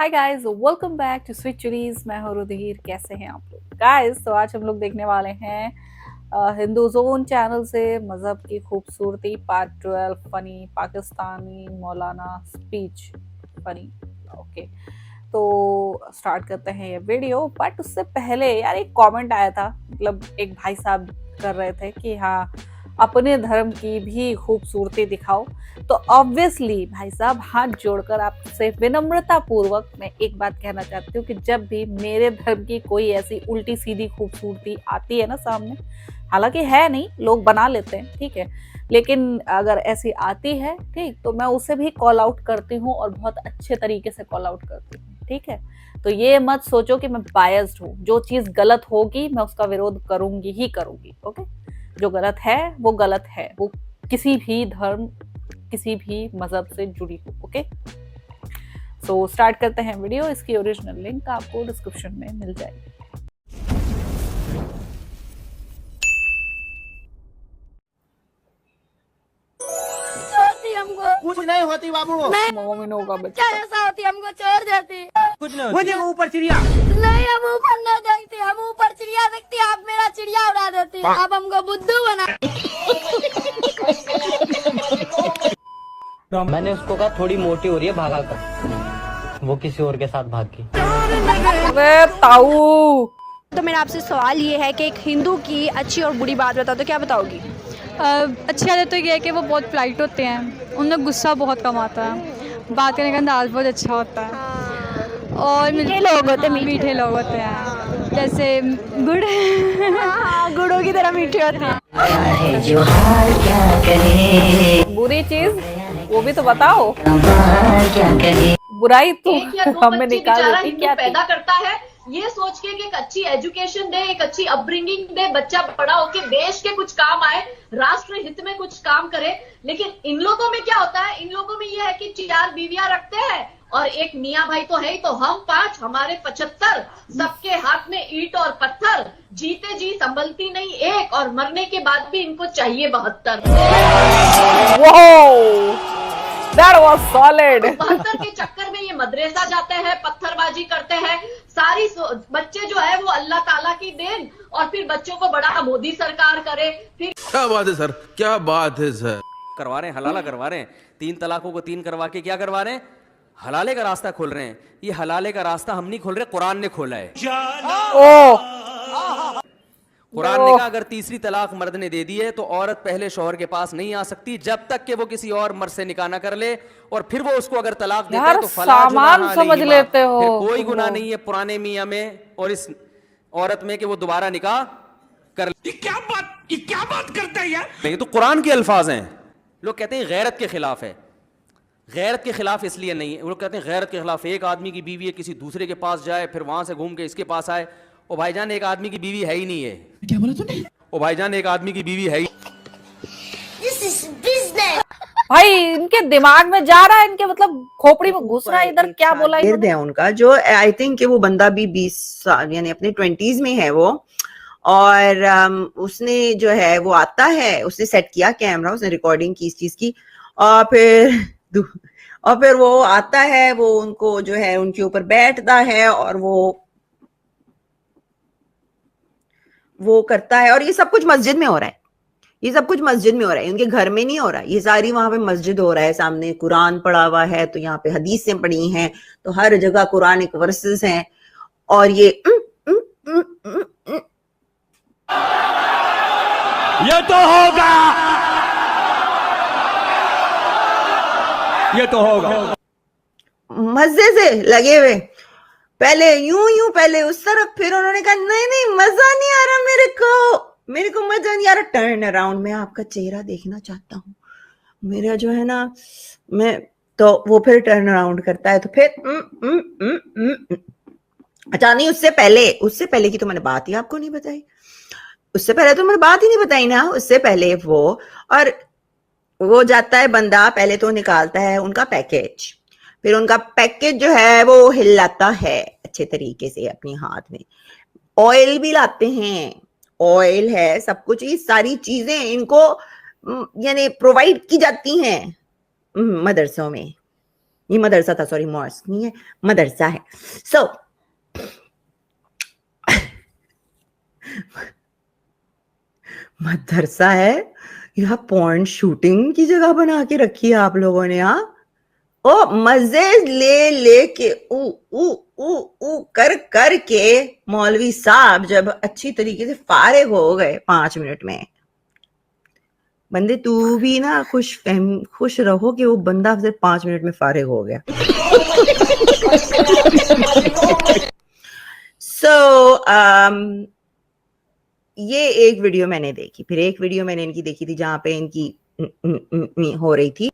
Hi guys, welcome back to sweet चुरीज। मैं हूं रुधिर। कैसे हैं आप लोग गाइस? तो आज हम लोग देखने वाले हैं हिंदू जोन चैनल से मजहब की खूबसूरती पार्ट 12 फनी पाकिस्तानी मौलाना स्पीच फनी। ओके, तो स्टार्ट करते हैं ये वीडियो। बट उससे पहले यार एक कमेंट आया था, मतलब एक भाई साहब कर रहे थे कि हाँ, अपने धर्म की भी खूबसूरती दिखाओ। तो ऑब्वियसली भाई साहब, हाथ जोड़कर आपसे विनम्रता पूर्वक मैं एक बात कहना चाहती हूँ कि जब भी मेरे धर्म की कोई ऐसी उल्टी सीधी खूबसूरती आती है ना सामने, हालांकि है नहीं, लोग बना लेते हैं, ठीक है, लेकिन अगर ऐसी आती है, ठीक, तो मैं उसे भी कॉल आउट करती हूँ और बहुत अच्छे तरीके से कॉल आउट करती हूँ, ठीक है। तो ये मत सोचो कि मैं बायस्ड हूँ। जो चीज गलत होगी मैं उसका विरोध करूंगी ही करूंगी। ओके, जो गलत है वो गलत है, वो किसी भी धर्म किसी भी मजहब से जुड़ी हो। ओके, सो स्टार्ट करते हैं वीडियो। इसकी ओरिजिनल लिंक आपको डिस्क्रिप्शन में मिल जाएगी। होती हमको कुछ नहीं होती बाबू। मोमिनों का क्या बच्चा। ऐसा होती हमको छोड़ देती। कुछ नहीं होती। वो ऊपर चिड़िया। नहीं, हम ऊपर न देखती, हम ऊपर चिड़िया देखती, आप मेरा चिड़िया उड़ा देती, आप हमको बुद्धू बना। मैंने उसको कहा थोड़ी मोटी हो रही है, भागा कर। वो किसी और के साथ भाग गई। अरे ताऊ, तो मेरा आपसे सवाल ये है कि एक हिंदू की अच्छी और बुरी बात बताओ तो क्या बताओगी? अच्छी आदत तो ये है कि वो बहुत पोलाइट होते हैं, उनमें गुस्सा बहुत कम आता है, बात करने का अंदाज बहुत अच्छा होता है और मीठे लोग होते हैं, मीठे लोग होते हैं, जैसे गुड़। गुड़ों की तरह मीठे होते हैं। बुरी चीज वो भी तो बताओ। बुराई तो एक या दो हमें बच्चे निकाल बेचारा देती हिंदू क्या थी? पैदा करता है ये सोच के कि एक अच्छी एजुकेशन दे, एक अच्छी अपब्रिंगिंग दे, बच्चा बड़ा होके देश के कुछ काम आए, राष्ट्र हित में कुछ काम करे। लेकिन इन लोगों में क्या होता है, इन लोगों में यह है कि 4 बीवियां रखते हैं और एक मियाँ भाई तो है ही, तो हम 5, हमारे 75, सबके हाथ में ईंट और पत्थर, जीते जी संभलती नहीं एक, और मरने के बाद भी इनको चाहिए 72। That was solid. 72 के चक्कर में ये मदरसा जाते हैं, पत्थरबाजी करते हैं, सारी बच्चे जो है वो अल्लाह ताला की देन, और फिर बच्चों को बड़ा मोदी सरकार करे। फिर क्या बात है सर, क्या बात है सर। करवा रहे हैं, हलाला करवा रहे हैं, 3 तलाकों को 3 करवा के क्या करवा रहे हैं, हलाले का रास्ता खोल रहे हैं। ये हलाले का रास्ता हम नहीं खोल रहे, कुरान ने खोला है। कुरान ने कहा अगर तीसरी तलाक मर्द ने दे दी है तो औरत पहले शौहर के पास नहीं आ सकती जब तक कि वो किसी और मर्द से निकाह ना कर ले, और फिर वो उसको अगर तलाक देता है तो फला सामान जुनाह समझ अलैहिमा, लेते हो। फिर कोई गुनाह नहीं है पुराने मियां में और इस औरत में कि वो दोबारा निकाह कर ले। ये क्या बात करता है यार? नहीं, तो कुरान के अल्फाज हैं। लोग कहते हैं गैरत के खिलाफ है। गैरत के खिलाफ इसलिए नहीं है, वो लोग कहते हैं गैरत के खिलाफ एक आदमी की बीवी है किसी दूसरे के पास जाए, फिर वहां से घूम के इसके पास आए। ओ भाईजान, एक आदमी की बीवी है ही नहीं है। क्या बोला तूने? ओ भाईजान, एक आदमी की बीवी है ही। भाई इनके दिमाग में जा रहा है, इनके मतलब खोपड़ी में घुस रहा है। इधर क्या बोला गिर्द है उनका, जो आई थिंक कि वो बंदा भी 20 साल यानी अपने 20s में है वो, और उसने जो है वो आता है, उसने सेट किया कैमरा, उसने रिकॉर्डिंग की इस चीज की, और फिर वो आता है, वो उनको जो है उनके ऊपर बैठता है और वो करता है। और ये सब कुछ मस्जिद में हो रहा है, ये सब कुछ मस्जिद में हो रहा है, उनके घर में नहीं हो रहा है। ये सारी वहां पे मस्जिद हो रहा है, सामने कुरान पढ़ा हुआ है, तो यहाँ पे हदीसें पढ़ी हैं, तो हर जगह कुरानिक वर्सेस हैं। और ये तो होगा, ये तो होगा। मजे से लगे हुए, पहले यूं पहले उस तरफ, फिर उन्होंने कहा नहीं मजा नहीं आ रहा, मेरे को मजा नहीं आ रहा, टर्न अराउंड, मैं आपका चेहरा देखना चाहता हूँ, मेरा जो है ना, मैं तो वो फिर टर्न अराउंड करता है, तो फिर अच्छा नहीं, उससे पहले की तो मैंने बात ही आपको नहीं बताई, उससे पहले तो मैंने बात ही नहीं बताई ना। उससे पहले वो जाता है बंदा, पहले तो निकालता है उनका पैकेज, फिर उनका पैकेज जो है वो हिलाता है अच्छे तरीके से अपने हाथ में, ऑयल भी लाते हैं, ऑयल है, सब कुछ, ये सारी चीजें इनको यानी प्रोवाइड की जाती हैं मदरसों में। ये मदरसा था, सॉरी मॉस्क नहीं है, मदरसा है। सो मदरसा है, यहाँ पॉर्न शूटिंग की जगह बना के रखी है आप लोगों ने। हाँ, ओ मजे ले लेके ऊ ऊ ऊ ऊ कर कर के मौलवी साहब जब अच्छी तरीके से फारिग हो गए 5 मिनट में, बंदे तू भी ना खुश रहो कि वो बंदा सिर्फ 5 मिनट में फारिग हो गया। सो ये एक वीडियो मैंने देखी, फिर एक वीडियो मैंने इनकी देखी थी जहां पे इनकी हो रही थी।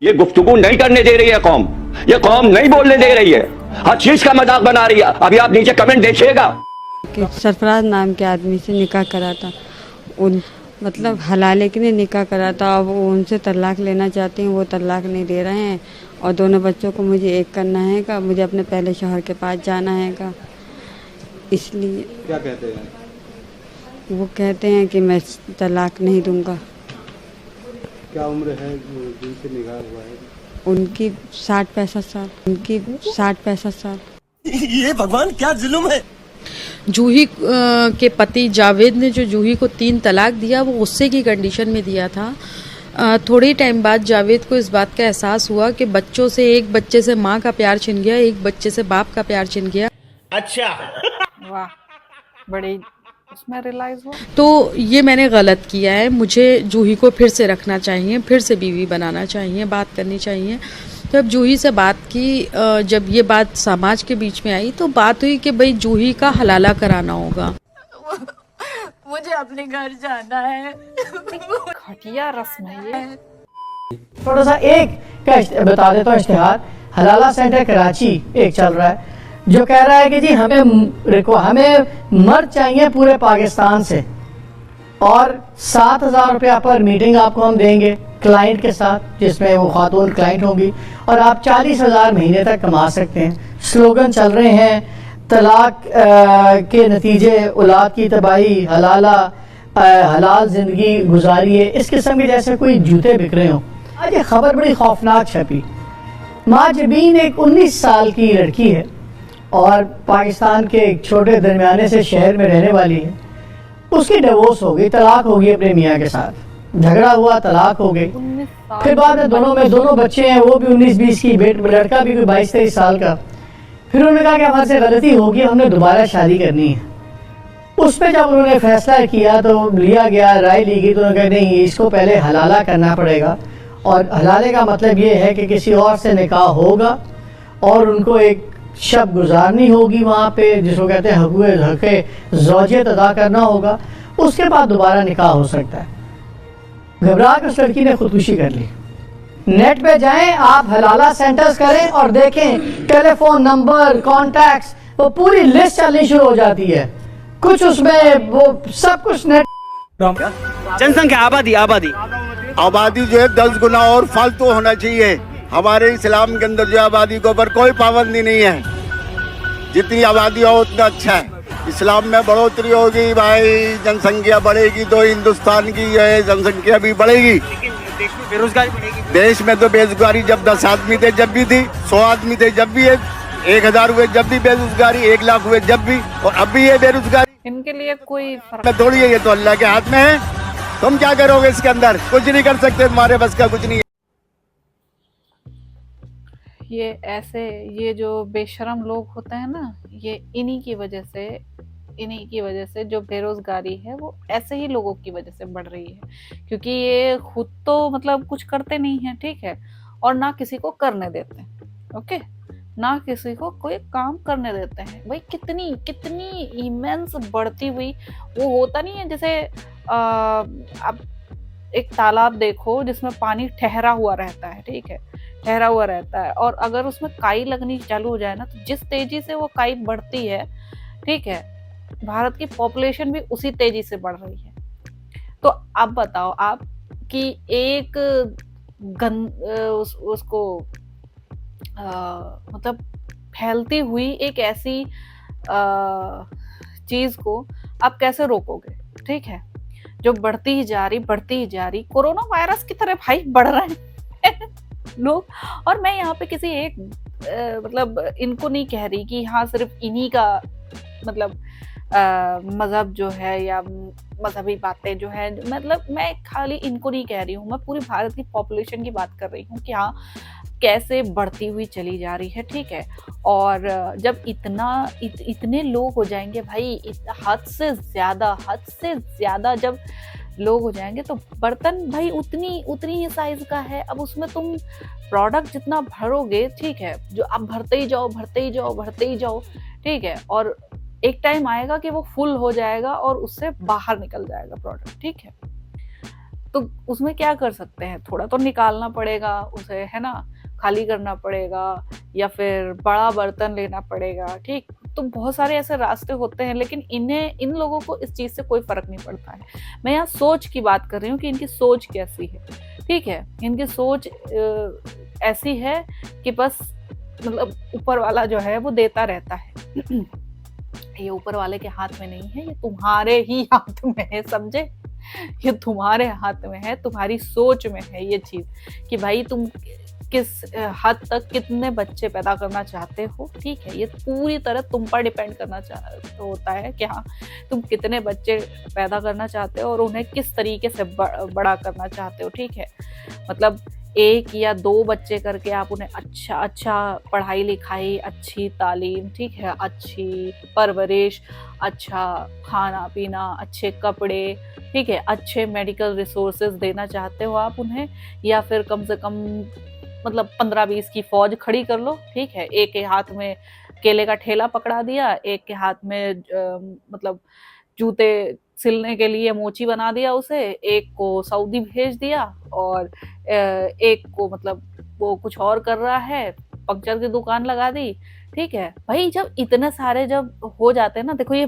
ये गुफ्तगू नहीं करने दे रही है कौम, ये कौम नहीं बोलने दे रही है, हर चीज का मजाक बना रही है। अभी आप नीचे कमेंट देखिएगा कि सरफराज नाम के आदमी से निकाह करा था, उन मतलब हलाले के लिए निकाह करा था। अब वो उनसे तलाक लेना चाहती हैं, वो तलाक नहीं दे रहे हैं और दोनों बच्चों को मुझे एक करना है का, मुझे अपने पहले शौहर के पास जाना है का। इसलिए क्या कहते हैं वो कहते हैं कि मैं तलाक नहीं दूंगा। क्या उम्र है जिनसे निकाह हुआ है? उनकी 60-65 साल, उनकी 60-65 साल। ये भगवान क्या जुल्म है। जूही के पति जावेद ने जो जूही को 3 तलाक दिया वो गुस्से की कंडीशन में दिया था। थोड़े टाइम बाद जावेद को इस बात का एहसास हुआ कि बच्चों से, एक बच्चे से माँ का प्यार छिन गया, एक बच्चे से बाप का प्यार छिन गया। अच्छा वाह, बड़ी उसमें रियलाइज हुआ। तो ये मैंने गलत किया है, मुझे जूही को फिर से रखना चाहिए, फिर से बीवी बनाना चाहिए, बात करनी चाहिए। तो अब जूही से बात की, जब ये बात समाज के बीच में आई तो बात हुई कि भाई जूही का हलाला कराना होगा। मुझे अपने घर जाना है। घटिया रस्म है ये। थोड़ा सा एक का बता देता हूँ इश्तिहार। हलाला सेंटर कराची एक चल रहा है जो कह रहा है कि जी हमें मर्द चाहिए पूरे पाकिस्तान से और 7,000 रुपया पर मीटिंग आपको हम देंगे क्लाइंट के साथ, जिसमें वो खातून क्लाइंट होंगी और आप 40,000 महीने तक कमा सकते हैं। स्लोगन चल रहे हैं, तलाक के नतीजे औलाद की तबाही, हलाल जिंदगी गुजारिए, इस किस्म के जैसे कोई जूते बिक रहे हों। आज ये खबर बड़ी खौफनाक छपी। माँ जबीन एक 19 साल की लड़की है और पाकिस्तान के एक छोटे दरमियाने से शहर में रहने वाली है। उसकी डिवोर्स हो गई, तलाक हो गई अपने मियाँ के साथ, झगड़ा हुआ, तलाक हो गई। फिर बाद में दोनों बच्चे हैं, वो भी 19-20 की, लड़का भी कोई 22-23 साल का। फिर उन्होंने कहा कि हमारे से गलती होगी, हमने दोबारा शादी करनी है। उस पर जब उन्होंने फैसला किया तो लिया गया, राय ली गई, तो उन्होंने कहा नहीं, इसको पहले हलाला करना पड़ेगा। और हलाले का मतलब ये है कि किसी और से निकाह होगा और उनको एक शब गुजारनी होगी वहाँ पे, जिसको कहते हैं हक़ ज़ौजियत अदा करना होगा। उसके बाद दोबारा निकाह हो सकता है। घबरा कर उस लड़की ने खुदकुशी कर ली। नेट पे जाएं आप, हलाला सेंटर्स करें और देखें टेलीफोन नंबर, कॉन्टैक्ट्स, वो पूरी लिस्ट चलनी शुरू हो जाती है। कुछ उसमें वो सब कुछ नेट। जनसंख्या, आबादी जो है 10 गुना और फालतू होना चाहिए। हमारे इस्लाम के अंदर जो आबादी के ऊपर कोई पाबंदी नहीं है, जितनी आबादी हो उतना अच्छा है। इस्लाम में बढ़ोतरी होगी भाई, जनसंख्या बढ़ेगी तो हिंदुस्तान की जो है जनसंख्या भी बढ़ेगी। बेरोजगारी बढ़ेगी। देश में तो बेरोजगारी जब 10 आदमी थे जब भी थी, 100 आदमी थे जब भी है, 1000 हुए जब भी बेरोजगारी, 1 लाख हुए जब भी, और अब भी ये बेरोजगारी। इनके लिए कोई फर्क थोड़ी है, ये तो अल्लाह के हाथ में है। तुम क्या करोगे इसके अंदर? कुछ नहीं कर सकते, तुम्हारे बस का कुछ नहीं है। ये ऐसे, ये जो बेशरम लोग होते हैं ना, ये इन्हीं की वजह से जो बेरोजगारी है वो ऐसे ही लोगों की वजह से बढ़ रही है, क्योंकि ये खुद तो मतलब कुछ करते नहीं है, ठीक है, और ना किसी को करने देते हैं। ओके, ना किसी को कोई काम करने देते हैं। भाई कितनी इमेंस बढ़ती हुई, वो होता नहीं है जैसे अब एक तालाब देखो जिसमें पानी ठहरा हुआ रहता है, ठीक है, ठहरा हुआ रहता है, और अगर उसमें काई लगनी चालू हो जाए ना, तो जिस तेजी से वो काई बढ़ती है, ठीक है, भारत की पॉपुलेशन भी उसी तेजी से बढ़ रही है। तो अब बताओ आप कि एक उसको मतलब फैलती हुई एक ऐसी चीज को आप कैसे रोकोगे, ठीक है, जो बढ़ती ही जा रही कोरोना वायरस की तरह भाई बढ़ रहे हैं लोग। और मैं यहाँ पे किसी एक मतलब इनको नहीं कह रही कि हाँ सिर्फ इन्हीं का मतलब मजहब जो है या मजहबी बातें जो है, मतलब मैं खाली इनको नहीं कह रही हूँ, मैं पूरी भारत की पॉपुलेशन की बात कर रही हूँ कि हाँ कैसे बढ़ती हुई चली जा रही है, ठीक है। और जब इतने लोग हो जाएंगे भाई, हद से ज्यादा जब लोग हो जाएंगे तो बर्तन भाई उतनी ही साइज का है। अब उसमें तुम प्रोडक्ट जितना भरोगे, ठीक है, जो आप भरते ही जाओ, ठीक है, और एक टाइम आएगा कि वो फुल हो जाएगा और उससे बाहर निकल जाएगा प्रोडक्ट, ठीक है। तो उसमें क्या कर सकते हैं, थोड़ा तो निकालना पड़ेगा उसे, है ना, खाली करना पड़ेगा या फिर बड़ा बर्तन लेना पड़ेगा, ठीक। तो बहुत सारे ऐसे रास्ते होते हैं, लेकिन इन लोगों को इस चीज से कोई फर्क नहीं पड़ता है। मैं यहाँ सोच की बात कर रही हूँ कि इनकी सोच कैसी है, ठीक है। इनकी सोच ऐसी है कि बस मतलब ऊपर वाला जो है वो देता रहता है। ये ऊपर वाले के हाथ में नहीं है, ये तुम्हारे ही हाथ में है, समझे। ये तुम्हारे हाथ में है, तुम्हारी सोच में है ये चीज कि भाई तुम किस हद तक कितने बच्चे पैदा करना चाहते हो, ठीक है। ये पूरी तरह तुम पर डिपेंड करना होता है कि हाँ तुम कितने बच्चे पैदा करना चाहते हो और उन्हें किस तरीके से बड़ा करना चाहते हो, ठीक है। मतलब 1 या 2 बच्चे करके आप उन्हें अच्छा पढ़ाई लिखाई, अच्छी तालीम, ठीक है, अच्छी परवरिश, अच्छा खाना पीना, अच्छे कपड़े, ठीक है, अच्छे मेडिकल रिसोर्सेज देना चाहते हो आप उन्हें, या फिर कम से कम मतलब 15-20 की फौज खड़ी कर लो, ठीक है। एक के हाथ में केले का ठेला पकड़ा दिया, एक के हाथ में मतलब जूते सिलने के लिए मोची बना दिया उसे, एक को सऊदी भेज दिया और एक को मतलब वो कुछ और कर रहा है, पंक्चर की दुकान लगा दी, ठीक है। भाई जब इतने सारे जब हो जाते हैं ना, देखो ये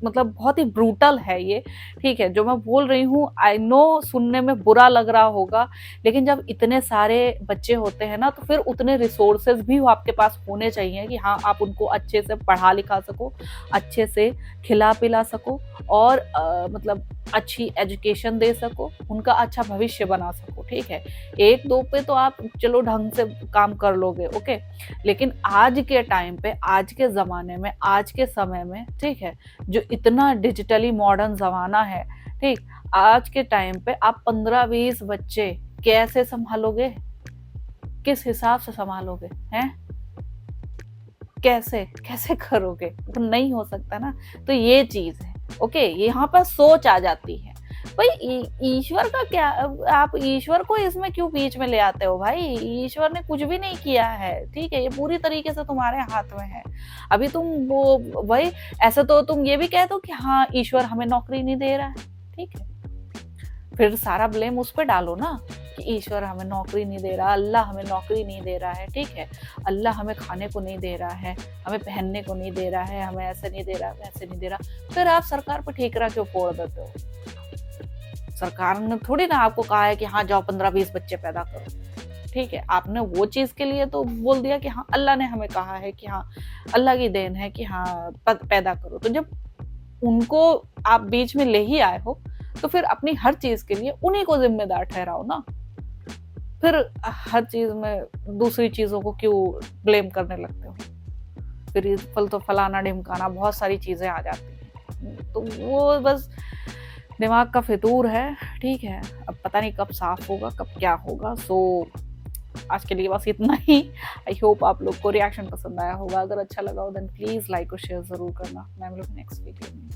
मतलब बहुत ही ब्रूटल है ये, ठीक है, जो मैं बोल रही हूँ। आई नो सुनने में बुरा लग रहा होगा, लेकिन जब इतने सारे बच्चे होते हैं ना, तो फिर उतने रिसोर्सेज भी आपके पास होने चाहिए कि हाँ आप उनको अच्छे से पढ़ा लिखा सको, अच्छे से खिला पिला सको और मतलब अच्छी एजुकेशन दे सको, उनका अच्छा भविष्य बना सको, ठीक है। 1-2 पे तो आप चलो ढंग से काम कर लोगे, ओके, लेकिन आज के टाइम पे, आज के ज़माने में, आज के समय में, ठीक है, जो इतना डिजिटली मॉडर्न ज़माना है, ठीक, आज के टाइम पे आप 15-20 बच्चे कैसे संभालोगे, किस हिसाब से संभालोगे, हैं, कैसे करोगे, तो नहीं हो सकता ना। तो ये चीज़ है, ओके, यहाँ पर सोच आ जाती है। भाई ईश्वर का क्या, आप ईश्वर को इसमें क्यों बीच में ले आते हो भाई, ईश्वर ने कुछ भी नहीं किया है, ठीक है, ये पूरी तरीके से तुम्हारे हाथ में है। अभी तुम वो भाई ऐसे तो तुम ये भी कह दो कि हाँ ईश्वर हमें नौकरी नहीं दे रहा है, ठीक है, फिर सारा ब्लेम उस पर डालो ना कि ईश्वर हमें नौकरी नहीं दे रहा, अल्लाह हमें नौकरी नहीं दे रहा है, ठीक है, अल्लाह हमें खाने को नहीं दे रहा है, हमें पहनने को नहीं दे रहा है, हमें ऐसे नहीं दे रहा, वैसे नहीं दे रहा। फिर आप सरकार पर ठीकरा क्यों फोड़ देते हो? सरकार ने थोड़ी ना आपको कहा है कि हाँ जाओ 15-20 बच्चे पैदा करो, ठीक है। आपने वो चीज के लिए तो बोल दिया कि हाँ अल्लाह ने हमें कहा है कि हाँ अल्लाह की देन है कि हाँ पैदा करो। तो जब उनको आप बीच में ले ही आए हो तो फिर अपनी हर चीज के लिए उन्हीं को जिम्मेदार ठहराओ ना। फिर हर चीज में दूसरी चीजों को क्यों ब्लेम करने लगते हो? फिर फल तो फलाना ढिमकाना बहुत सारी चीजें आ जाती हैं, तो वो बस दिमाग का फितूर है, ठीक है। अब पता नहीं कब साफ होगा, कब क्या होगा। सो आज के लिए बस इतना ही। आई होप आप लोग को रिएक्शन पसंद आया होगा। अगर अच्छा लगा हो देन प्लीज लाइक और शेयर जरूर करना। मैं मिलूंगी नेक्स्ट वीडियो में।